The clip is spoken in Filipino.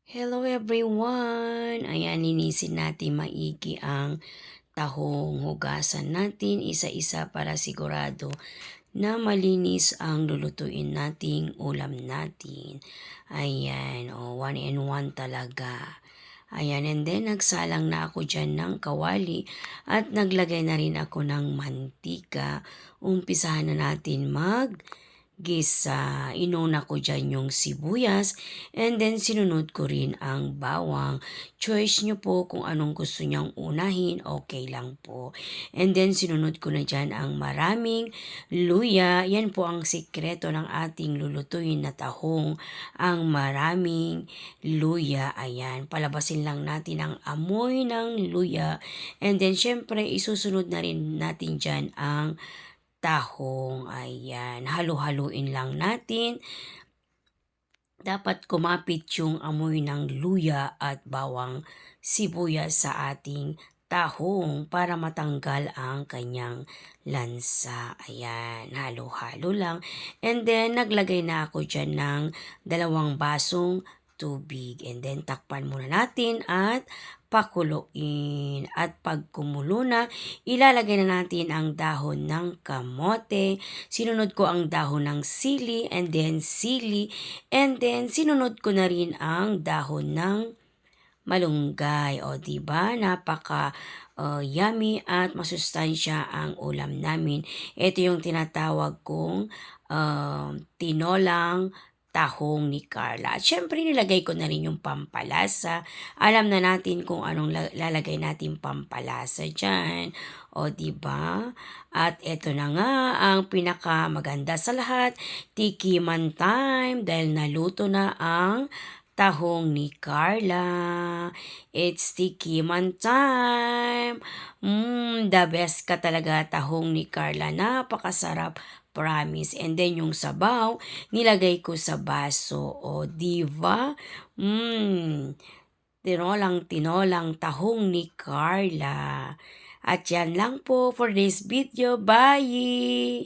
Hello everyone! Ayan, linisin natin maigi ang tahong. Hugasan natin isa-isa para sigurado na malinis ang lulutuin nating ulam natin. Ayan, one in one talaga. Ayan, and then nagsalang na ako dyan ng kawali at naglagay na rin ako ng mantika. Umpisahan na natin gisa. Inuna ko dyan yung sibuyas and then sinunod ko rin ang bawang. Choice nyo po kung anong gusto nyang unahin, okay lang po. And then sinunod ko na dyan ang maraming luya. Yan po ang sikreto ng ating lulutuin na tahong. Ang maraming luya. Ayan, palabasin lang natin ang amoy ng luya. And then syempre isusunod na rin natin dyan ang tahong. Ayan, halu-haluin lang natin. Dapat kumapit yung amoy ng luya at bawang sibuyas sa ating tahong para matanggal ang kanyang lansa. Ayan, halo-halo lang. And then, naglagay na ako dyan ng 2 basong tubig. And then, takpan muna natin at pakuluin. At pag kumulo na, ilalagay na natin ang dahon ng kamote. Sinunod ko ang dahon ng sili and then sili. And then, sinunod ko na rin ang dahon ng malunggay. O, diba? Napaka yummy at masustansya ang ulam namin. Ito yung tinatawag kong tinolang tahong ni Carla. At syempre nilagay ko na rin yung pampalasa. Alam na natin kung anong lalagay natin pampalasa dyan. O, diba? At eto na nga ang pinakamaganda sa lahat. Tikiman time dahil naluto na ang tahong ni Carla. It's tikiman time. The best ka talaga tahong ni Carla. Napakasarap. Promise. And then yung sabaw, nilagay ko sa baso. O, diba? Tinolang tahong ni Carla. At yan lang po for this video. Bye!